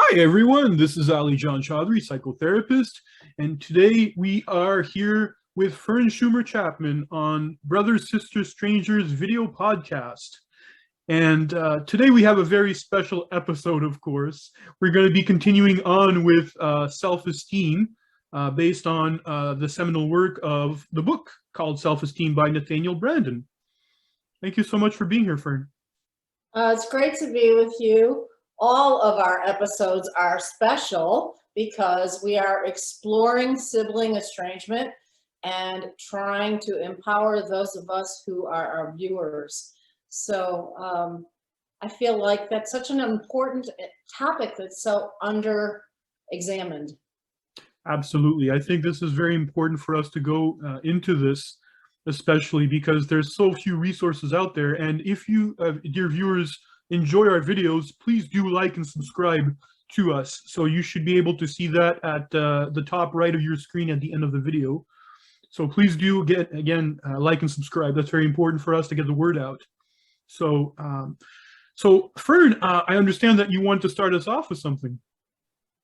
Hi everyone, this is Ali John Chaudhry, psychotherapist, and today we are here with Fern Schumer Chapman on Brothers, Sisters, Strangers video podcast. And today we have a very special episode, of course. We're going to be continuing on with self-esteem based on the seminal work of the book called Self-Esteem by Nathaniel Branden. Thank you so much for being here, Fern. It's great to be with you. All of our episodes are special because we are exploring sibling estrangement and trying to empower those of us who are our viewers. So I feel like that's such an important topic that's so under-examined. Absolutely. I think this is very important for us to go into this, especially because there's so few resources out there. And if you, dear viewers, enjoy our videos, please do like and subscribe to us. So you should be able to see that at the top right of your screen at the end of the video. So please do like and subscribe. That's very important for us to get the word out. So, Fern, I understand that you want to start us off with something.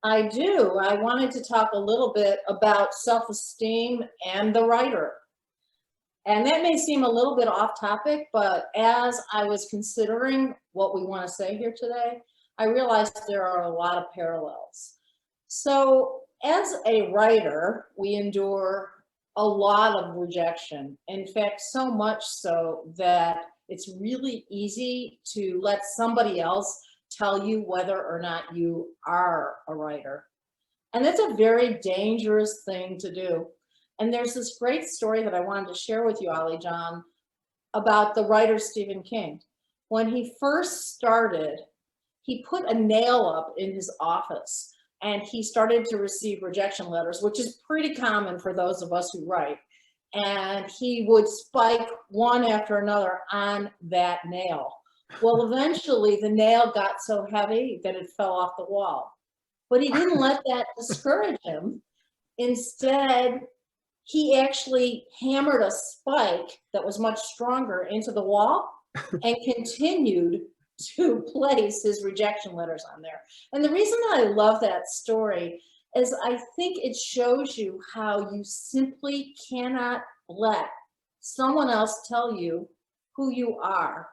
I do. I wanted to talk a little bit about self-esteem and the writer. And that may seem a little bit off topic, but as I was considering what we want to say here today, I realized there are a lot of parallels. So as a writer, we endure a lot of rejection. In fact, so much so that it's really easy to let somebody else tell you whether or not you are a writer. And that's a very dangerous thing to do. And there's this great story that I wanted to share with you, Ali John, about the writer Stephen King. When he first started, he put a nail up in his office and he started to receive rejection letters, which is pretty common for those of us who write. And he would spike one after another on that nail. Well, eventually the nail got so heavy that it fell off the wall. But he didn't let that discourage him. Instead, he actually hammered a spike that was much stronger into the wall and continued to place his rejection letters on there. And the reason I love that story is I think it shows you how you simply cannot let someone else tell you who you are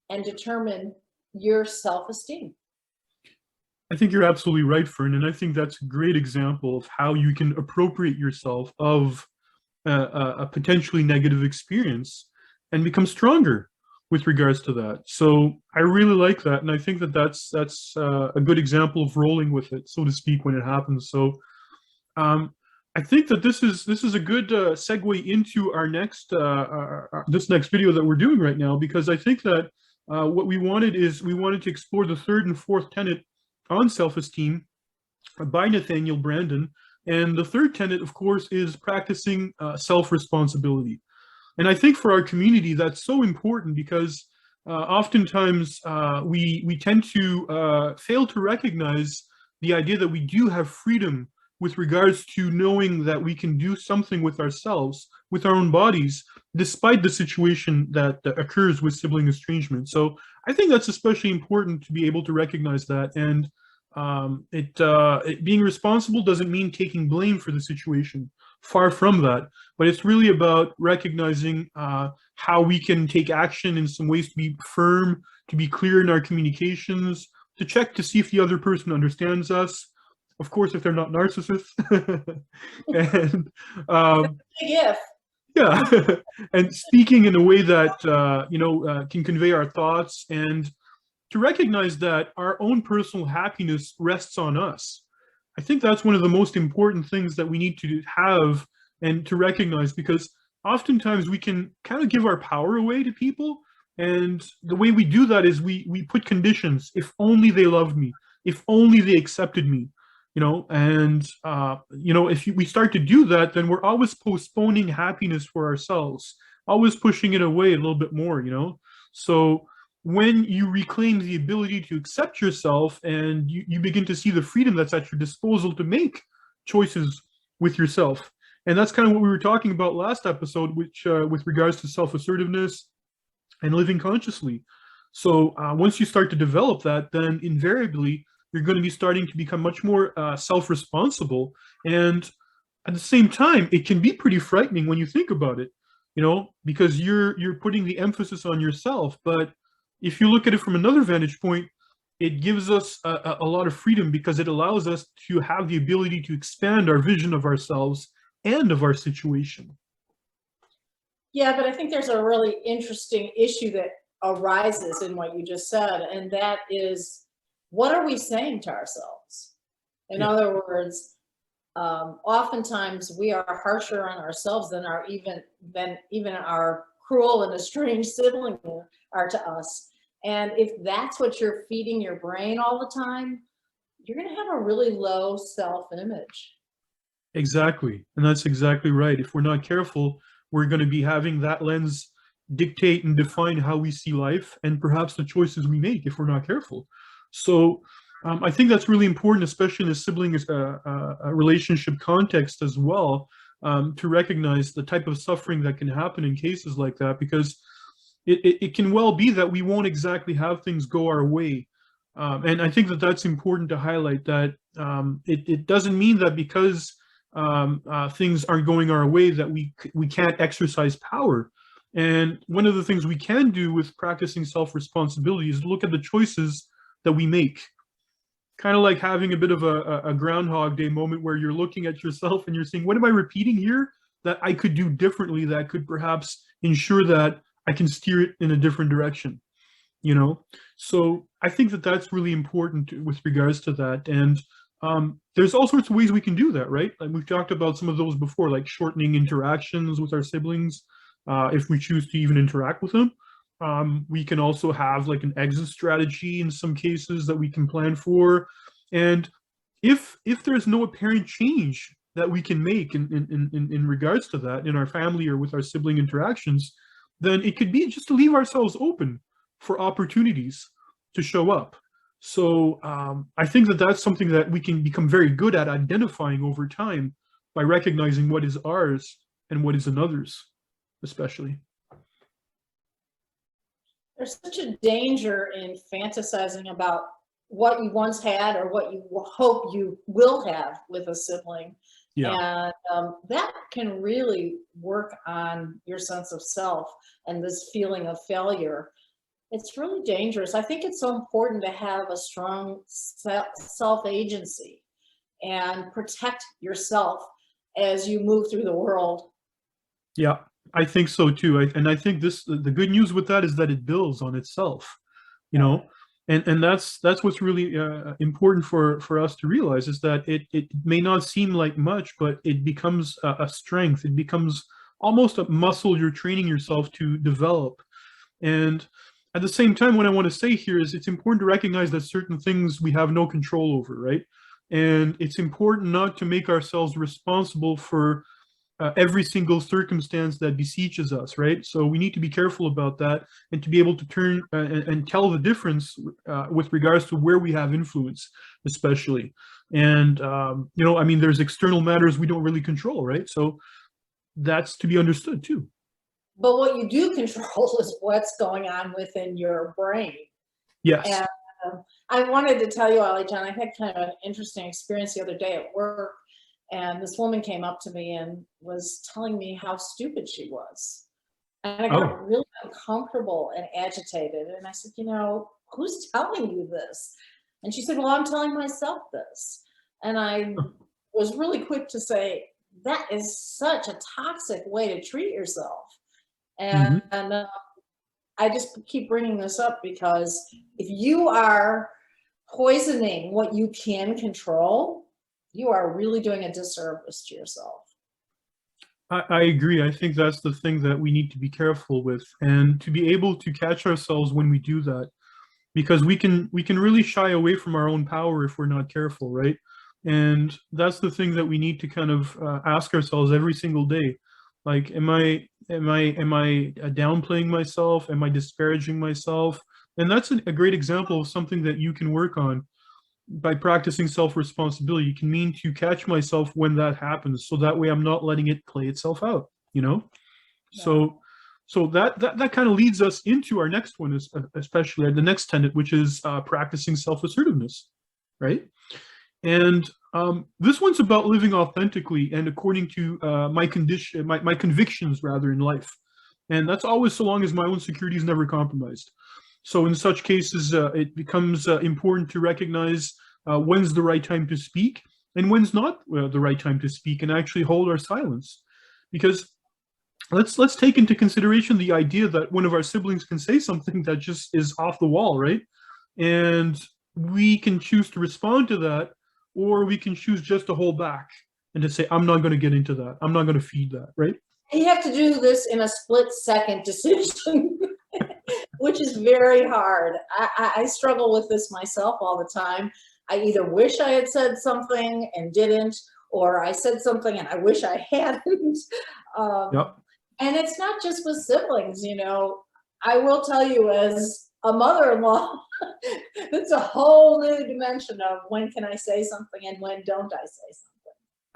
and determine your self-esteem. I think you're absolutely right, Fern, and I think that's a great example of how you can appropriate yourself of a potentially negative experience and become stronger with regards to that. So I really like that, and I think that that's a good example of rolling with it, so to speak, when it happens. So I think that this is a good segue into our next this next video that we're doing right now, because I think that what we wanted to explore the third and fourth tenet on self-esteem by Nathaniel Branden. And the third tenet, of course, is practicing self-responsibility. And I think for our community, that's so important because oftentimes we tend to fail to recognize the idea that we do have freedom with regards to knowing that we can do something with ourselves, with our own bodies, despite the situation that occurs with sibling estrangement. So I think that's especially important to be able to recognize that. And being responsible doesn't mean taking blame for the situation. Far from that. But it's really about recognizing how we can take action in some ways to be firm, to be clear in our communications, to check to see if the other person understands us. Of course, if they're not narcissists. And If. yeah, and speaking in a way that can convey our thoughts, and to recognize that our own personal happiness rests on us. I think that's one of the most important things that we need to have and to recognize, because oftentimes we can kind of give our power away to people, and the way we do that is we put conditions. If only they loved me, if only they accepted me, and if we start to do that, then we're always postponing happiness for ourselves, always pushing it away a little bit more, So when you reclaim the ability to accept yourself and you begin to see the freedom that's at your disposal to make choices with yourself. And that's kind of what we were talking about last episode, which with regards to self-assertiveness and living consciously. So once you start to develop that, then invariably you're going to be starting to become much more self-responsible. And at the same time, it can be pretty frightening when you think about it, because you're putting the emphasis on yourself. But if you look at it from another vantage point, it gives us a lot of freedom, because it allows us to have the ability to expand our vision of ourselves and of our situation. Yeah, but I think there's a really interesting issue that arises in what you just said, and that is, what are we saying to ourselves? In Yeah. other words, oftentimes we are harsher on ourselves than even our cruel and estranged sibling are to us. And if that's what you're feeding your brain all the time, you're going to have a really low self-image. Exactly. And that's exactly right. If we're not careful, we're going to be having that lens dictate and define how we see life, and perhaps the choices we make if we're not careful. So I think that's really important, especially in a sibling relationship context as well, to recognize the type of suffering that can happen in cases like that, because it can well be that we won't exactly have things go our way. And I think that that's important to highlight, that it doesn't mean that because things aren't going our way that we can't exercise power. And one of the things we can do with practicing self-responsibility is look at the choices that we make. Kind of like having a bit of a Groundhog Day moment, where you're looking at yourself and you're saying, what am I repeating here that I could do differently, that could perhaps ensure that I can steer it in a different direction? So I think that that's really important with regards to that. And there's all sorts of ways we can do that, right? Like we've talked about some of those before, like shortening interactions with our siblings, if we choose to even interact with them. We can also have like an exit strategy in some cases that we can plan for. And if there's no apparent change that we can make in regards to that in our family or with our sibling interactions, then it could be just to leave ourselves open for opportunities to show up. So I think that that's something that we can become very good at identifying over time, by recognizing what is ours and what is another's, especially. There's such a danger in fantasizing about what you once had or what you hope you will have with a sibling. Yeah. And that can really work on your sense of self and this feeling of failure. It's really dangerous. I think it's so important to have a strong self-agency and protect yourself as you move through the world. Yeah, I think so too. And I think the good news with that is that it builds on itself, you Yeah. know, and that's what's really important for us to realize, is that it may not seem like much, but it becomes a strength. It becomes almost a muscle you're training yourself to develop. And at the same time, what I want to say here is it's important to recognize that certain things we have no control over, right? And it's important not to make ourselves responsible for every single circumstance that beseeches us, right? So we need to be careful about that, and to be able to turn and tell the difference with regards to where we have influence, especially. And, I mean, there's external matters we don't really control, right? So that's to be understood too. But what you do control is what's going on within your brain. Yes. And I wanted to tell you, Ollie John, I had kind of an interesting experience the other day at work. And this woman came up to me and was telling me how stupid she was. And I got Oh. really uncomfortable and agitated. And I said, who's telling you this? And she said, well, I'm telling myself this. And I was really quick to say, that is such a toxic way to treat yourself. And, Mhm. I just keep bringing this up because if you are poisoning what you can control, you are really doing a disservice to yourself. I agree. I think that's the thing that we need to be careful with, and to be able to catch ourselves when we do that, because we can really shy away from our own power if we're not careful, right? And that's the thing that we need to kind of ask ourselves every single day. Like, am I downplaying myself? Am I disparaging myself? And that's a great example of something that you can work on by practicing self-responsibility. It can mean to catch myself when that happens, so that way I'm not letting it play itself out, you know? Yeah. So that kind of leads us into our next one, is especially the next tenet, which is practicing self-assertiveness. right? And this one's about living authentically and according to my convictions rather in life. And that's always so long as my own security is never compromised. So in such cases, it becomes important to recognize when's the right time to speak and when's not the right time to speak, and actually hold our silence. Because let's take into consideration the idea that one of our siblings can say something that just is off the wall, right? And we can choose to respond to that, or we can choose just to hold back and to say, I'm not going to get into that. I'm not going to feed that, right? You have to do this in a split-second decision, which is very hard. I struggle with this myself all the time. I either wish I had said something and didn't, or I said something and I wish I hadn't. Um, Yep. and it's not just with siblings, you know. I will tell you, as a mother-in-law, it's a whole new dimension of when can I say something and when don't I say something.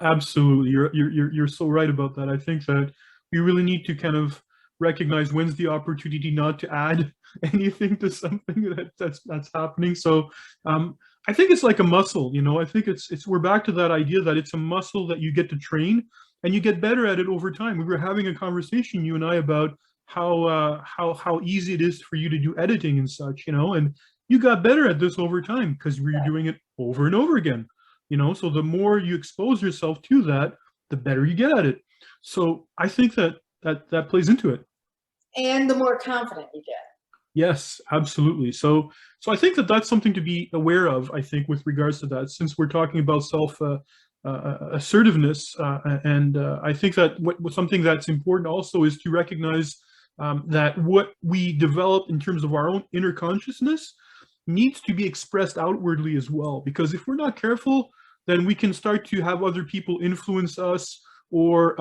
Absolutely. You're so right about that. I think that we really need to kind of recognize when's the opportunity not to add anything to something that's happening. So I think it's like a muscle, you know. I think it's we're back to that idea that it's a muscle that you get to train and you get better at it over time. We were having a conversation, you and I, about how easy it is for you to do editing and such, you know, and you got better at this over time because we were doing it over and over again, you know. So the more you expose yourself to that, the better you get at it. So I think that plays into it. And the more confident you get. Yes, absolutely. So I think that's something to be aware of, I think, with regards to that, since we're talking about self assertiveness. And I think that something that's important also is to recognize that what we develop in terms of our own inner consciousness needs to be expressed outwardly as well. Because if we're not careful, then we can start to have other people influence us, or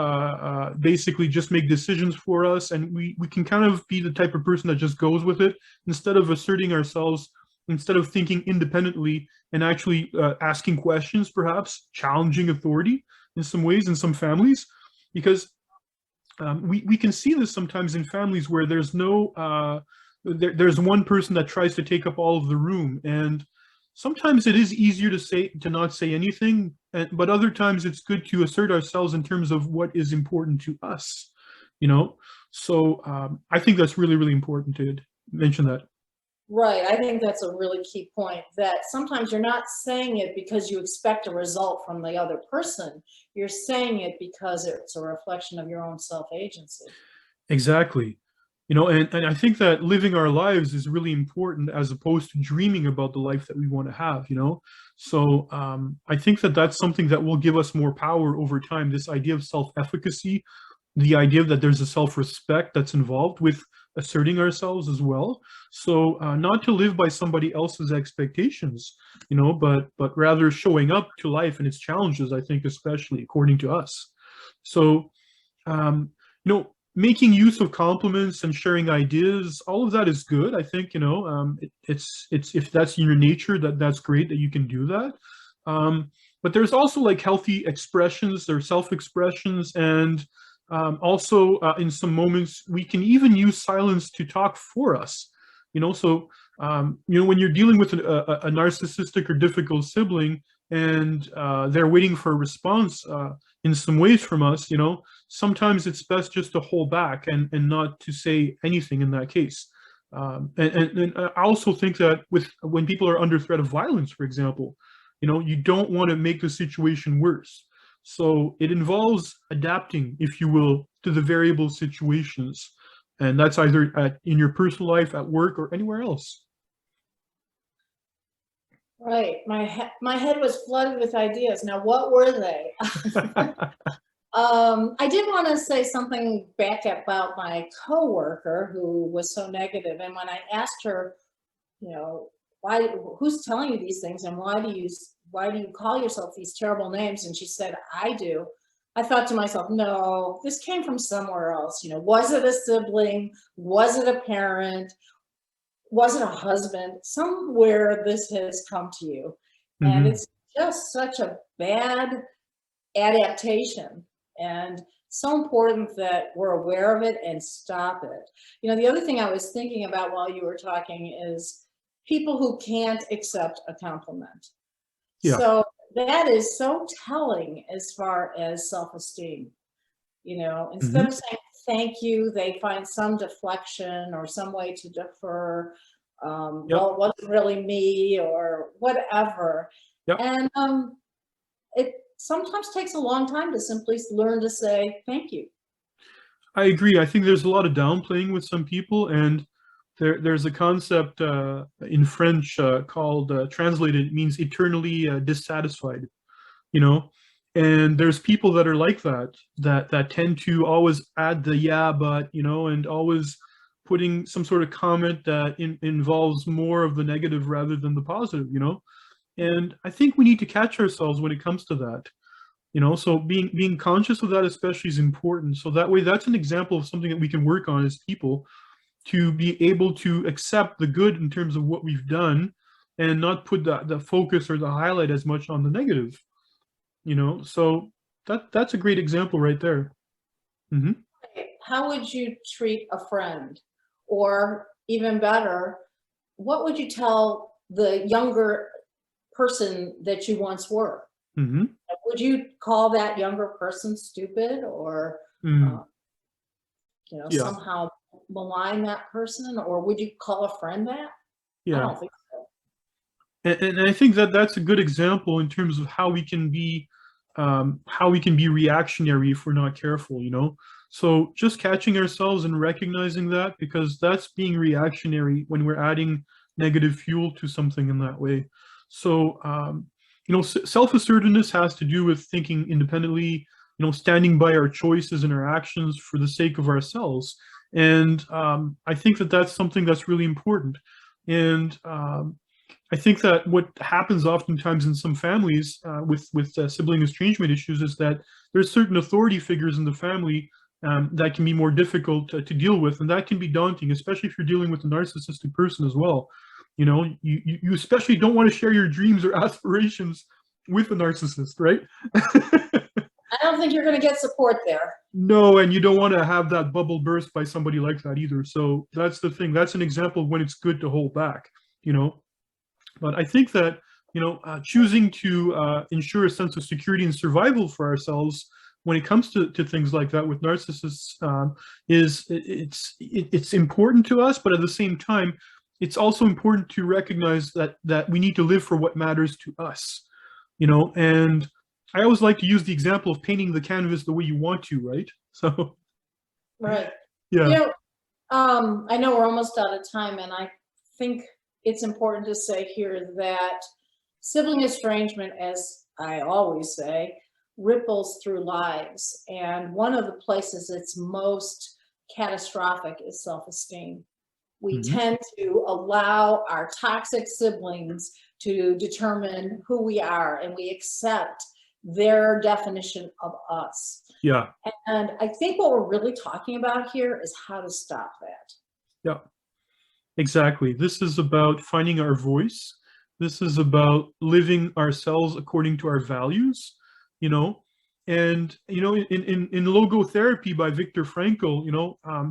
basically just make decisions for us. And we can kind of be the type of person that just goes with it instead of asserting ourselves, instead of thinking independently and actually asking questions, perhaps challenging authority in some ways in some families. Because we can see this sometimes in families where there's no there's one person that tries to take up all of the room, and sometimes it is easier to not say anything, but other times it's good to assert ourselves in terms of what is important to us, you know. So I think that's really important to mention that. Right. I think that's a really key point, that sometimes you're not saying it because you expect a result from the other person. You're saying it because it's a reflection of your own self-agency. Exactly. You know, and I think that living our lives is really important as opposed to dreaming about the life that we want to have, you know. So I think that's something that will give us more power over time. This idea of self-efficacy, the idea that there's a self-respect that's involved with asserting ourselves as well. So not to live by somebody else's expectations, you know, but rather showing up to life and its challenges, I think, especially according to us. So you know, making use of compliments and sharing ideas, all of that is good. I think, you know, it's if that's in your nature, that's great that you can do that. But there's also like healthy expressions, there's self-expressions, and also in some moments we can even use silence to talk for us. You know, so you know, when you're dealing with a narcissistic or difficult sibling, and they're waiting for a response in some ways from us, you know, sometimes it's best just to hold back and not to say anything in that case. And I also think that when people are under threat of violence, for example, you know, you don't want to make the situation worse. So it involves adapting, if you will, to the variable situations. And that's either in your personal life, at work, or anywhere else. Right. My head was flooded with ideas. Now, what were they? I did want to say something back about my coworker who was so negative. And when I asked her, you know, who's telling you these things, and why do you call yourself these terrible names? And she said, I do. I thought to myself, no, this came from somewhere else. You know, was it a sibling? Was it a parent? Was it a husband? Somewhere this has come to you. And Hmm. it's just such a bad adaptation, and so important that we're aware of it and stop it. You know, the other thing I was thinking about while you were talking is people who can't accept a compliment. Yeah. So that is so telling as far as self-esteem. Instead Hmm. of saying thank you, they find some deflection or some way to defer. Yep. Well, it wasn't really me or whatever. Yep. And it sometimes takes a long time to simply learn to say thank you. I agree. I think there's a lot of downplaying with some people, and there's a concept in French called translated, it means eternally dissatisfied, you know? And there's people that are like that, that tend to always add the yeah, but, and always putting some sort of comment that involves more of the negative rather than the positive. And I think we need to catch ourselves when it comes to that. So being conscious of that especially is important. So that way, that's an example of something that we can work on as people, to be able to accept the good in terms of what we've done and not put the focus or the highlight as much on the negative. So that's a great example right there. Hmm. How would you treat a friend? Or even better, what would you tell the younger person that you once were? Hmm. Would you call that younger person stupid or, Mm. uh, Yeah. somehow malign that person? Or would you call a friend that? I Yeah. don't think so. And I think that that's a good example in terms of how we can be reactionary if we're not careful. So just catching ourselves and recognizing that, because that's being reactionary when we're adding negative fuel to something in that way. So self-assertiveness has to do with thinking independently, standing by our choices and our actions for the sake of ourselves. And I think that that's something that's really important. And I think that what happens oftentimes in some families with sibling estrangement issues is that there's certain authority figures in the family that can be more difficult to deal with, and that can be daunting, especially if you're dealing with a narcissistic person as well. You especially don't want to share your dreams or aspirations with a narcissist, right? I don't think you're going to get support there. No, and you don't want to have that bubble burst by somebody like that either. So that's the thing. That's an example of when it's good to hold back, you know. But I think that choosing to ensure a sense of security and survival for ourselves when it comes to things like that with narcissists it's important to us, but at the same time, it's also important to recognize that we need to live for what matters to us. And I always like to use the example of painting the canvas the way you want to, right? So Right. yeah. You know, I know we're almost out of time, and I think it's important to say here that sibling estrangement, as I always say, ripples through lives. And one of the places it's most catastrophic is self-esteem. We Hmm. tend to allow our toxic siblings to determine who we are, and we accept their definition of us. Yeah. And I think what we're really talking about here is how to stop that. Yeah. Exactly. This is about finding our voice. This is about living ourselves according to our values, you know. And in logotherapy by Viktor Frankl,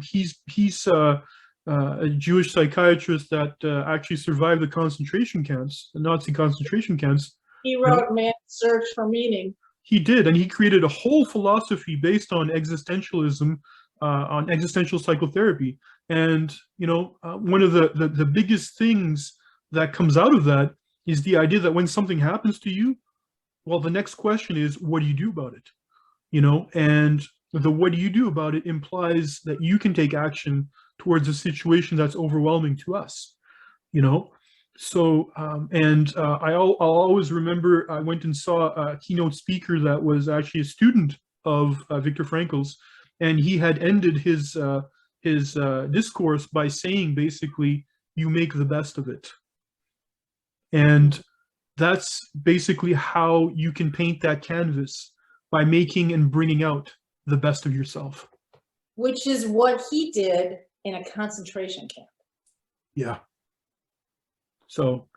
he's a Jewish psychiatrist that actually survived the concentration camps, the Nazi concentration camps. He You know, wrote Man's Search for Meaning. he did, and he created a whole philosophy based on existentialism, on existential psychotherapy. And one of the biggest things that comes out of that is the idea that when something happens to you, well, the next question is, what do you do about it? And the what do you do about it implies that you can take action towards a situation that's overwhelming to us. you know so and I'll always remember I went and saw a keynote speaker that was actually a student of Viktor Frankl's, and he had ended his discourse by saying basically, you make the best of it. And that's basically how you can paint that canvas, by making and bringing out the best of yourself. Which is what he did in a concentration camp. Yeah. So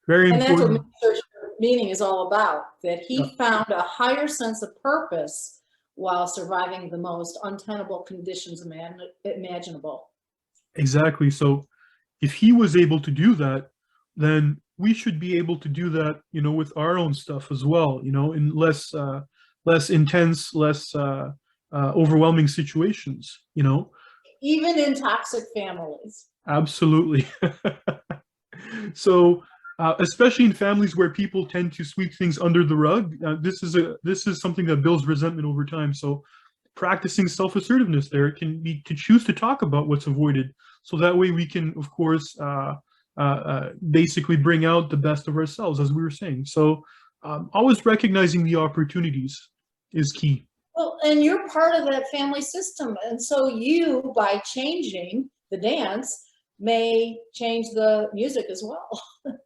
very And that's what important. Man's Search for Meaning is all about, that he Yeah. found a higher sense of purpose while surviving the most untenable conditions imaginable. Exactly. So if he was able to do that, then we should be able to do that, with our own stuff as well, in less intense, less overwhelming situations, Even in toxic families. Absolutely. So, especially in families where people tend to sweep things under the rug, this is something that builds resentment over time. So, practicing self-assertiveness there can be to choose to talk about what's avoided, so that way we can, of course, basically bring out the best of ourselves, as we were saying. So, always recognizing the opportunities is key. Well, and you're part of that family system. And so you, by changing the dance, may change the music as well.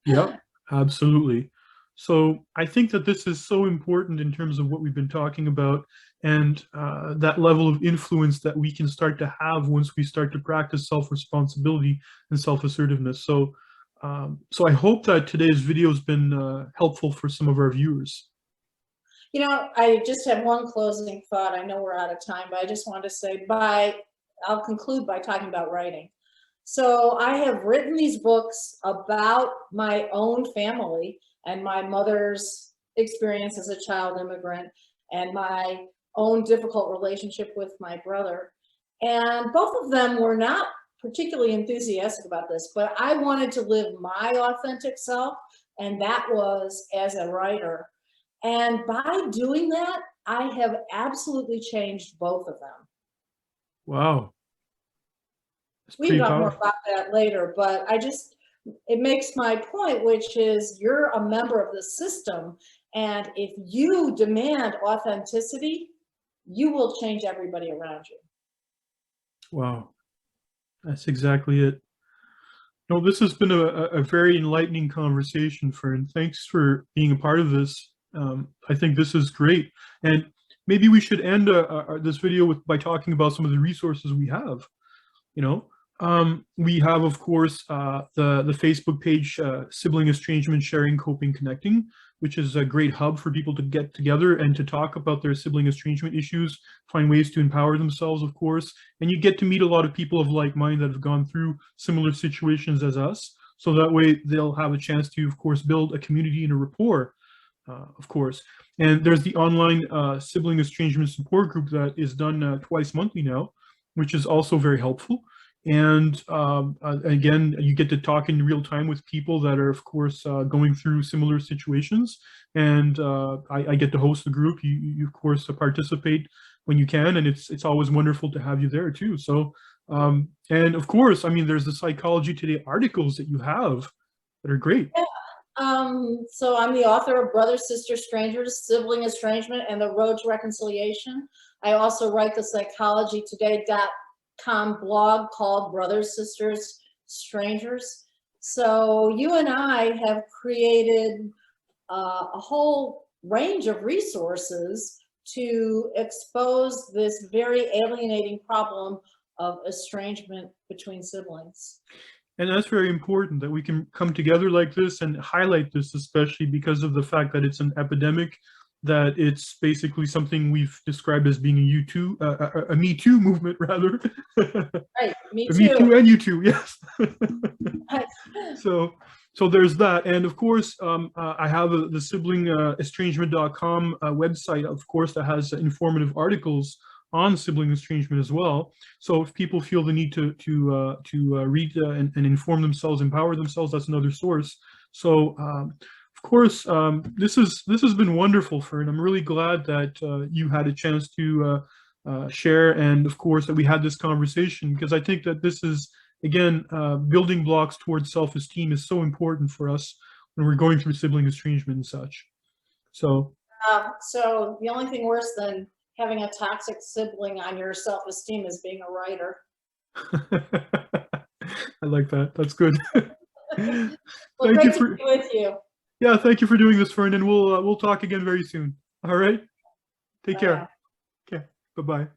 Yep, absolutely. So I think that this is so important in terms of what we've been talking about, and that level of influence that we can start to have once we start to practice self-responsibility and self-assertiveness. So I hope that today's video has been helpful for some of our viewers. I just have one closing thought. I know we're out of time, but I just want to say I'll conclude by talking about writing. So I have written these books about my own family and my mother's experience as a child immigrant and my own difficult relationship with my brother. And both of them were not particularly enthusiastic about this, but I wanted to live my authentic self, and that was as a writer. And by doing that, I have absolutely changed both of them. Wow. We can talk more about that later, but it makes my point, which is you're a member of the system. And if you demand authenticity, you will change everybody around you. Wow. That's exactly it. No, this has been a very enlightening conversation, Fern. Thanks for being a part of this. I think this is great. And maybe we should end this video by talking about some of the resources we have. We have, of course, the Facebook page, Sibling Estrangement, Sharing, Coping, Connecting, which is a great hub for people to get together and to talk about their sibling estrangement issues, find ways to empower themselves, of course. And you get to meet a lot of people of like mind that have gone through similar situations as us. So that way they'll have a chance to, of course, build a community and a rapport, of course. And there's the online sibling estrangement support group that is done twice monthly now, which is also very helpful. And again, you get to talk in real time with people that are, of course, going through similar situations. And I get to host the group. You of course, participate when you can, and it's always wonderful to have you there too. So, and of course, I mean, there's the Psychology Today articles that you have that are great. Yeah. So I'm the author of Brothers, Sisters, Strangers, Sibling Estrangement, and the Road to Reconciliation. I also write the psychologytoday.com blog called Brothers, Sisters, Strangers. So you and I have created a whole range of resources to expose this very alienating problem of estrangement between siblings. And that's very important that we can come together like this and highlight this, especially because of the fact that it's an epidemic, that it's basically something we've described as being a Me Too movement, rather. Right, Me Too. Me Too and You Too, yes. So there's that. And of course, I have the sibling estrangement.com website, of course, that has informative articles on sibling estrangement as well. So if people feel the need to read and inform themselves, empower themselves, that's another source. So of course, this has been wonderful, Fern. I'm really glad that you had a chance to share, and of course that we had this conversation, because I think that this is, again, building blocks towards self-esteem is so important for us when we're going through sibling estrangement and such. So the only thing worse than having a toxic sibling on your self-esteem is being a writer. I like that. That's good. Well, great to be with you. Yeah, thank you for doing this, Fern, and we'll talk again very soon. All right? Take care. Okay, bye-bye.